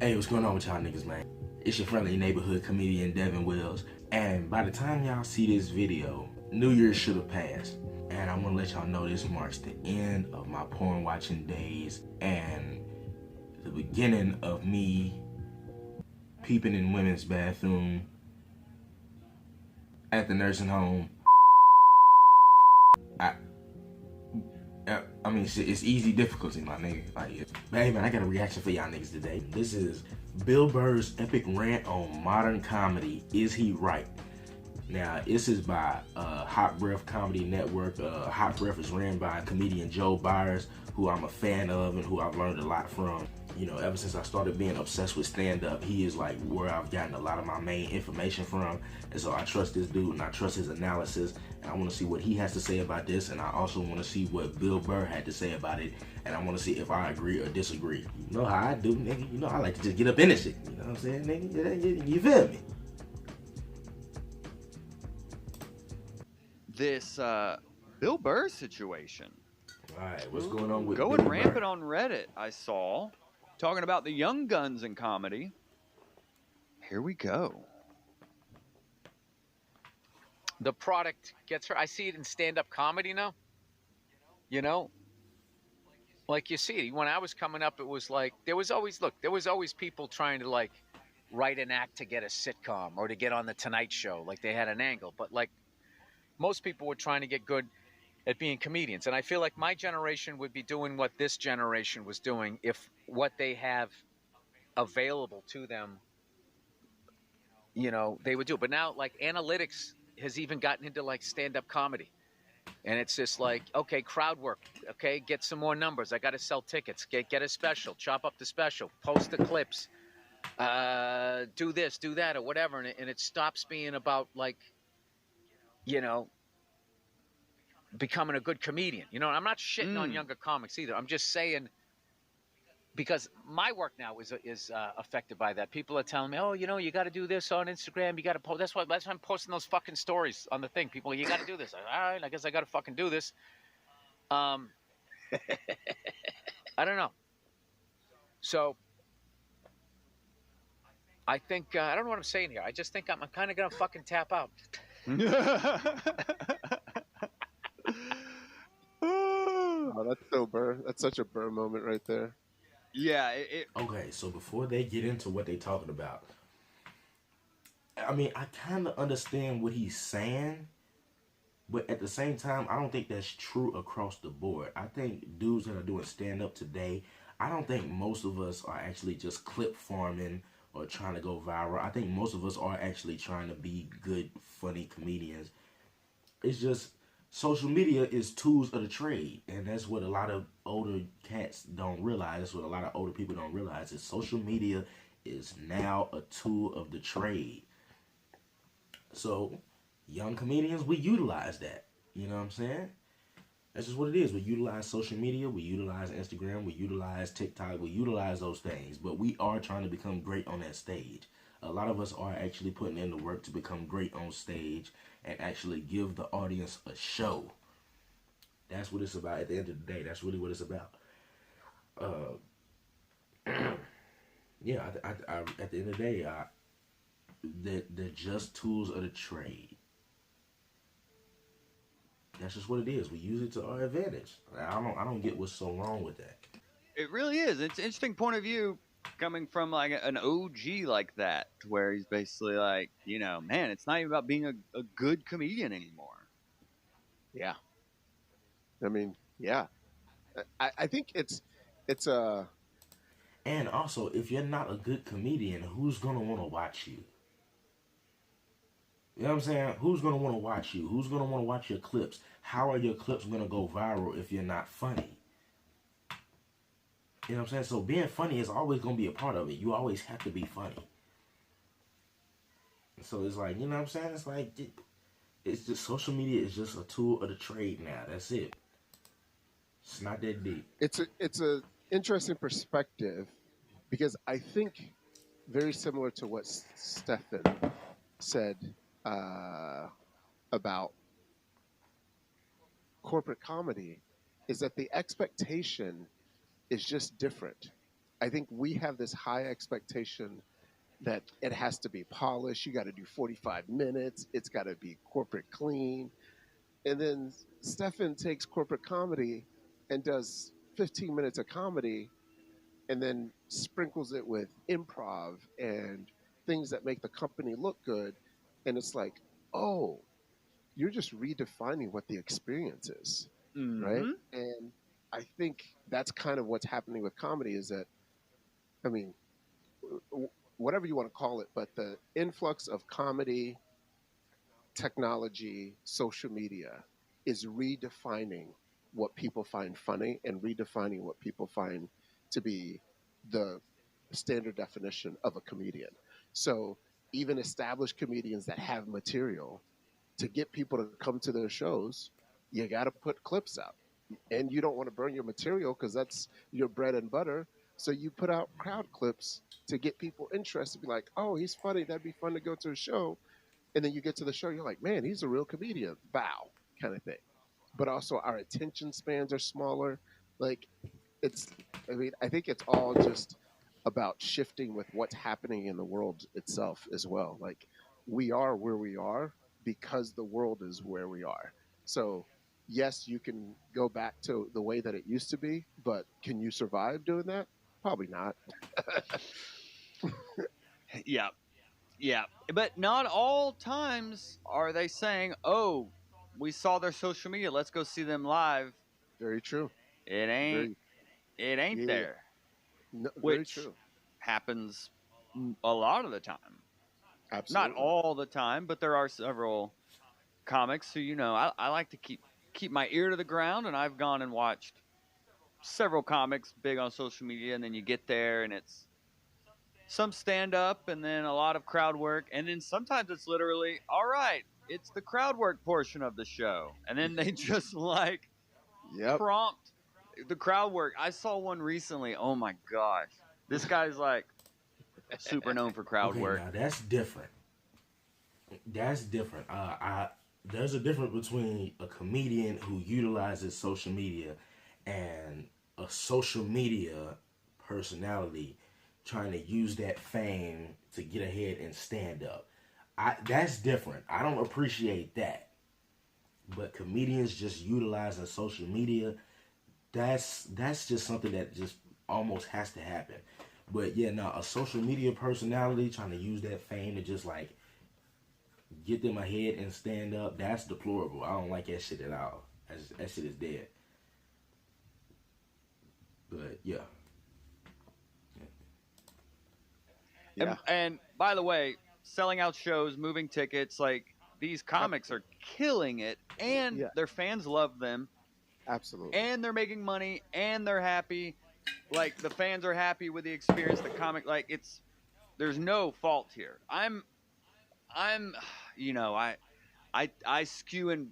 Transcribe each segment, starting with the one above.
Hey, what's going on with y'all niggas, man? It's your friendly neighborhood comedian, Devin Wells. And by the time y'all see this video, New Year's should have passed. And I'm gonna let y'all know this marks the end of my porn watching days and the beginning of me peeping in women's bathroom at the nursing home. I mean, it's easy difficulty, my nigga. Like, hey man, I got a reaction for y'all niggas today. This is Bill Burr's epic rant on modern comedy. Is he right? Now, this is by Hot Breath Comedy Network. Hot Breath is ran by comedian Joe Byers, who I'm a fan of and who I've learned a lot from. You know, ever since I started being obsessed with stand-up, he is like where I've gotten a lot of my main information from. And so I trust this dude and I trust his analysis. And I want to see what he has to say about this. And I also want to see what Bill Burr had to say about it. And I want to see if I agree or disagree. You know how I do, nigga. You know, I like to just get up in this shit. You know what I'm saying, nigga? You feel me? This Bill Burr situation. All right, what's going on with going Bill rampant Burr? on Reddit? I saw talking about the young guns in comedy. Here we go. The product gets her. I see it in stand-up comedy now. You know, like you see it. When I was coming up, it was like there was always people trying to like write an act to get a sitcom or to get on the Tonight Show. Like they had an angle, but like most people were trying to get good at being comedians. And I feel like my generation would be doing what this generation was doing if what they have available to them, you know, they would do. But now, like, analytics has even gotten into like stand-up comedy. And it's just like, okay, crowd work. Okay, get some more numbers. I got to sell tickets. Get a special. Chop up the special. Post the clips. Do this, do that, or whatever. And it stops being about like, you know, becoming a good comedian. You know, I'm not shitting on younger comics either. I'm just saying, because my work now is affected by that. People are telling me, oh, you know, you got to do this on Instagram. You got to post. That's why I'm posting those fucking stories on the thing. People, you got to do this. All right, I guess I got to fucking do this. I don't know. So I think I don't know what I'm saying here. I just think I'm kind of gonna fucking tap out. Oh, that's so Burr. That's such a Burr moment right there. Yeah. Okay, so before they get into what they talking about, I mean, I kind of understand what he's saying, but at the same time, I don't think that's true across the board. I think dudes that are doing stand-up today, I don't think most of us are actually just clip farming or trying to go viral. I think most of us are actually trying to be good, funny comedians. It's just social media is tools of the trade, and that's what a lot of older cats don't realize. That's what a lot of older people don't realize is social media is now a tool of the trade. So young comedians, we utilize that. You know what I'm saying? That's just what it is. We utilize social media, we utilize Instagram, we utilize TikTok, we utilize those things, but we are trying to become great on that stage. A lot of us are actually putting in the work to become great on stage and actually give the audience a show. That's what it's about at the end of the day. That's really what it's about. Yeah, I at the end of the day, they're just tools of the trade. That's just what it is. We use it to our advantage. I don't get what's so wrong with that. It really is. It's an interesting point of view coming from like an OG like that, where he's basically like, you know, man, it's not even about being a good comedian anymore. Yeah. I mean, yeah. I think it's a. And also, if you're not a good comedian, who's gonna want to watch you? You know what I'm saying? Who's gonna want to watch you? Who's gonna want to watch your clips? How are your clips gonna go viral if you're not funny? You know what I'm saying? So being funny is always gonna be a part of it. You always have to be funny. So it's like, you know what I'm saying? It's like, it's just social media is just a tool of the trade now. That's it. It's not that deep. It's a interesting perspective because I think very similar to what Stefan said about corporate comedy is that the expectation is just different. I think we have this high expectation that it has to be polished. You got to do 45 minutes. It's got to be corporate clean. And then Stefan takes corporate comedy and does 15 minutes of comedy and then sprinkles it with improv and things that make the company look good. And it's like, oh, you're just redefining what the experience is, right? Mm-hmm. And I think that's kind of what's happening with comedy is that, I mean, whatever you want to call it, but the influx of comedy, technology, social media is redefining what people find funny and redefining what people find to be the standard definition of a comedian. So even established comedians that have material, to get people to come to their shows, you got to put clips out. And you don't want to burn your material because that's your bread and butter. So you put out crowd clips to get people interested, be like, oh, he's funny. That'd be fun to go to a show. And then you get to the show, you're like, man, he's a real comedian. Bow, kind of thing. But also our attention spans are smaller. Like it's, I mean, I think it's all just about shifting with what's happening in the world itself as well. Like we are where we are because the world is where we are. So yes, you can go back to the way that it used to be, but can you survive doing that? Probably not. Yeah. Yeah. But not all times are they saying, oh, we saw their social media. Let's go see them live. Very true. It ain't. Very, It ain't yeah, there, no, very which true. happens a lot of the time. Not Absolutely. all the time, but there are several comics who, I like to keep my ear to the ground, and I've gone and watched several comics big on social media, and then you get there and it's some stand up and then a lot of crowd work, and then sometimes it's literally, all right, it's the crowd work portion of the show, and then they just like Yep. prompt the crowd work. I saw one recently. Oh my gosh, this guy's like super known for crowd Okay, work. now that's different. That's different. There's a difference between a comedian who utilizes social media and a social media personality trying to use that fame to get ahead and stand up. That's different. I don't appreciate that. But comedians just utilizing social media, that's just something that just almost has to happen. But yeah, now a social media personality trying to use that fame to just like get them ahead and stand up, that's deplorable. I don't like that shit at all. That shit is dead. But yeah. Yeah. And by the way, selling out shows, moving tickets, like these comics are killing it, and Yeah. their fans love them, Absolutely. and they're making money, and they're happy. Like the fans are happy with the experience. The comic, like there's no fault here. I'm, I skew in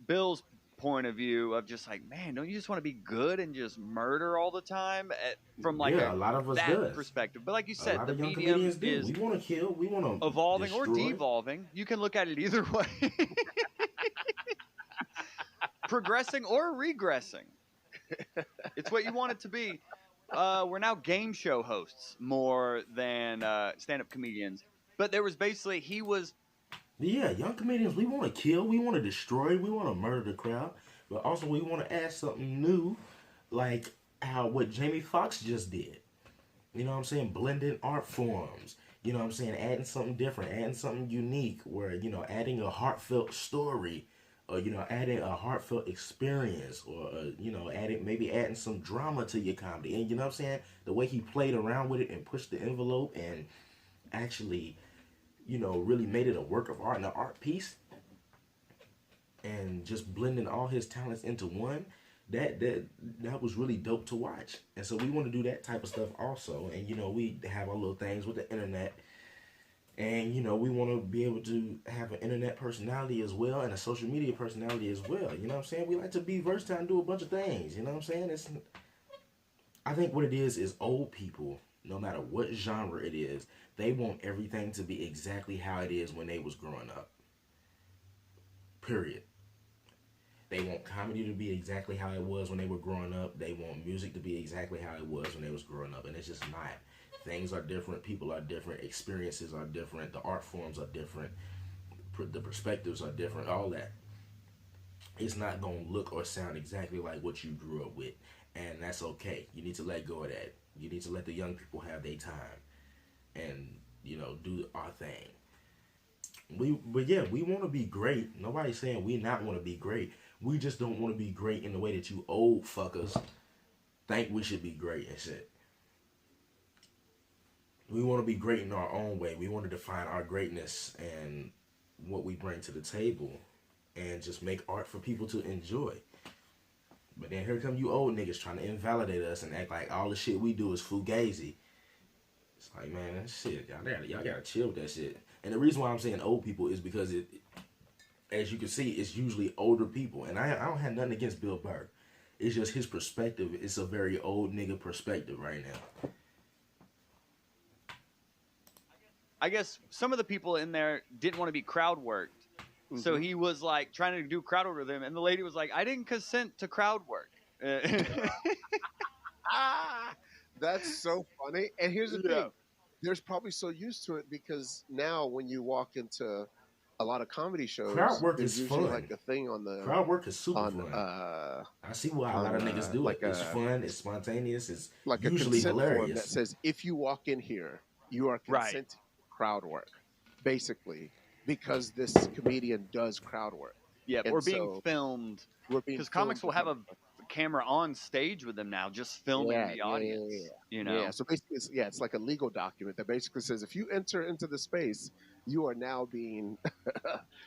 Bill's point of view of just like, man, don't you just want to be good and just murder all the time from like Yeah, a lot of us that does. perspective? But like you A said, lot the of young medium comedians do. is We want to kill. We want to evolving or destroy. devolving. You can look at it either way. Progressing or regressing. It's what you want it to be. We're now game show hosts more than stand-up comedians. But there was basically Yeah, young comedians, we want to kill, we want to destroy, we want to murder the crowd, but also we want to add something new, like how what Jamie Foxx just did. You know what I'm saying? Blending art forms. You know what I'm saying? Adding something different, adding something unique, where, adding a heartfelt story, or, adding a heartfelt experience, or, adding some drama to your comedy. And you know what I'm saying? The way he played around with it and pushed the envelope and actually, really made it a work of art and an art piece, and just blending all his talents into one. That was really dope to watch. And so we want to do that type of stuff also. And we have our little things with the internet. And we want to be able to have an internet personality as well and a social media personality as well. You know what I'm saying? We like to be versatile and do a bunch of things. You know what I'm saying? I think what it is old people, no matter what genre it is, they want everything to be exactly how it is when they was growing up. Period. They want comedy to be exactly how it was when they were growing up. They want music to be exactly how it was when they was growing up, and it's just not. Things are different. People are different. Experiences are different. The art forms are different. The perspectives are different. All that. It's not gonna look or sound exactly like what you grew up with, and that's okay. You need to let go of that. You need to let the young people have their time, and do our thing. But yeah, we want to be great. Nobody's saying we not want to be great. We just don't want to be great in the way that you old fuckers think we should be great and shit. We want to be great in our own way. We want to define our greatness and what we bring to the table, and just make art for people to enjoy. But then here come you old niggas trying to invalidate us and act like all the shit we do is fugazi. It's like, man, that shit, y'all gotta chill with that shit. And the reason why I'm saying old people is because as you can see, it's usually older people. And I don't have nothing against Bill Burr. It's just his perspective. It's a very old nigga perspective right now. I guess some of the people in there didn't want to be crowd worked. Mm-hmm. So he was like trying to do crowd work with them. And the lady was like, I didn't consent to crowd work. That's so funny. And here's the thing. There's probably so used to it because now when you walk into a lot of comedy shows, crowd work there's is usually fun. like a thing on the crowd work is super fun. I see why a lot of niggas do it. It's fun. It's spontaneous. It's like usually a consent hilarious. form that says if you walk in here, you are consenting to crowd work, basically, because this comedian does crowd work. Yeah, we're being filmed. Because comics will have a camera on stage with them now, just filming the audience. Yeah, so basically, it's like a legal document that basically says if you enter into the space, you are now being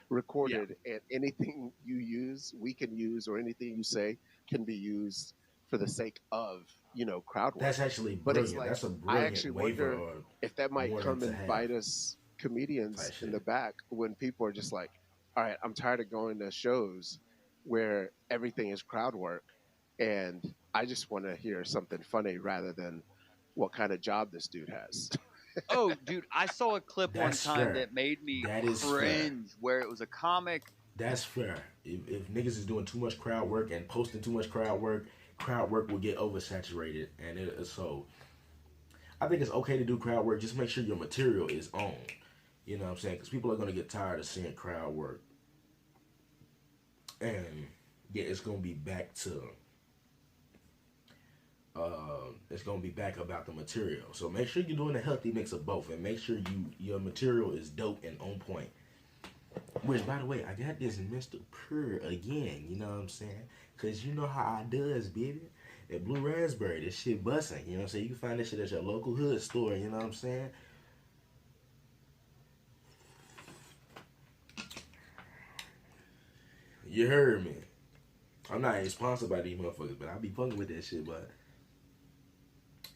recorded, and anything you use, we can use, or anything you say can be used for the sake of crowd work. That's actually brilliant. But it's like, that's a brilliant I actually wonder if that might come and bite us comedians in the back when people are just like, all right, I'm tired of going to shows where everything is crowd work, and I just want to hear something funny rather than what kind of job this dude has. Oh, dude, I saw a clip one time that made me cringe where it was a comic. That's fair. If niggas is doing too much crowd work and posting too much crowd work will get oversaturated. And so I think it's okay to do crowd work. Just make sure your material is on. You know what I'm saying? Because people are going to get tired of seeing crowd work. And yeah, it's going to be back to... it's gonna be back about the material. So make sure you're doing a healthy mix of both, and make sure your material is dope and on point. Which, by the way, I got this Mr. Burr again. You know what I'm saying? Cause you know how I does, baby. That Blue Raspberry, this shit busting. You know what I'm saying? You can find this shit at your local hood store. You know what I'm saying? You heard me. I'm not even sponsored by these motherfuckers, but I be fucking with that shit, but.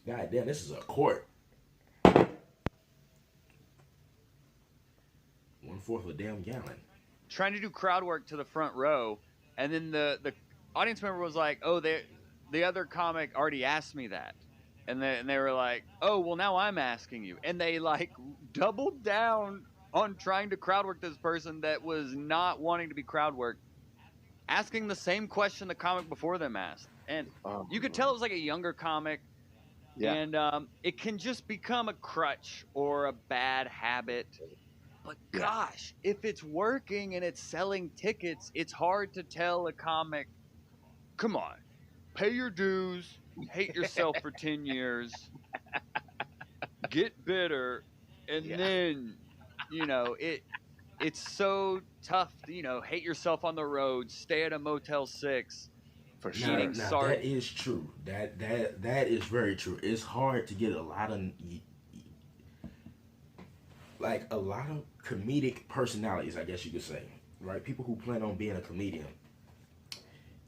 God damn, this is a quart. 1/4 of a damn gallon. Trying to do crowd work to the front row, and then the audience member was like, "Oh, the other comic already asked me that," and they were like, "Oh, well now I'm asking you," and they like doubled down on trying to crowd work this person that was not wanting to be crowd worked, asking the same question the comic before them asked, and you could tell it was like a younger comic. Yeah. And it can just become a crutch or a bad habit. But gosh, if it's working and it's selling tickets, it's hard to tell a comic, come on, pay your dues, hate yourself for 10 years, get bitter, and then, it's so tough to, hate yourself on the road, stay at a Motel 6. For sure. Now that is true. That is very true. It's hard to get a lot of comedic personalities, I guess you could say, right? People who plan on being a comedian.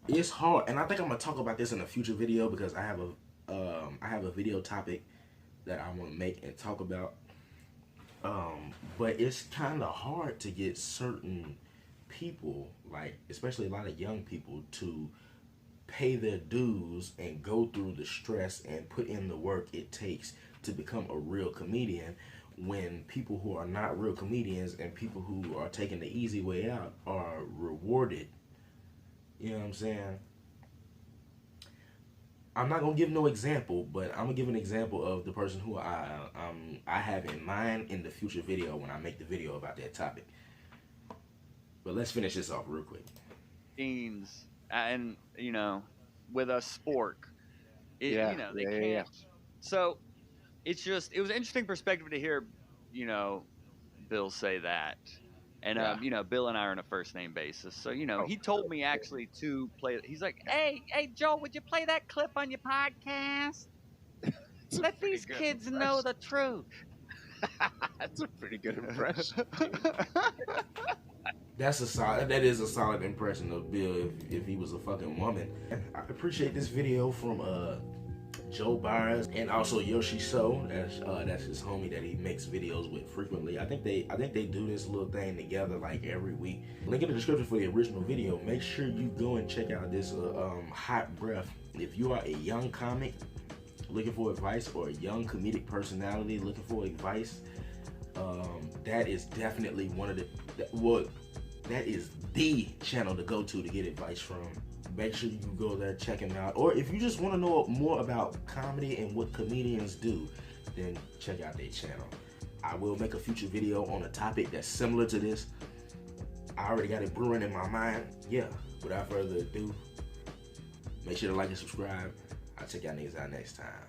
It's hard, and I think I'm gonna talk about this in a future video because I have a video topic that I want to make and talk about. But it's kind of hard to get certain people, like especially a lot of young people, to pay their dues and go through the stress and put in the work it takes to become a real comedian, when people who are not real comedians and people who are taking the easy way out are rewarded. You know what I'm saying? I'm not gonna give no example, but I'm gonna give an example of the person who I have in mind in the future video when I make the video about that topic. But let's finish this off real quick. Teens and with a spork, they can't. Yeah. So it's just, it was an interesting perspective to hear, Bill say that. And Bill and I are on a first name basis. So, he told me actually to play. He's like, hey, Joel, would you play that clip on your podcast? Let these kids know the truth. That's a pretty good impression. That is a solid impression of Bill if he was a fucking woman. I appreciate this video from Joe Byers and also Yoshi So. That's his homie that he makes videos with frequently. I think they do this little thing together like every week. Link in the description for the original video. Make sure you go and check out this hot breath. If you are a young comic looking for advice, or a young comedic personality looking for advice, that is definitely that is the channel to go to get advice from. Make sure you go there, check him out. Or if you just want to know more about comedy and what comedians do, then check out their channel. I will make a future video on a topic that's similar to this. I already got it brewing in my mind. Yeah, without further ado, make sure to like and subscribe. I'll check y'all niggas out next time.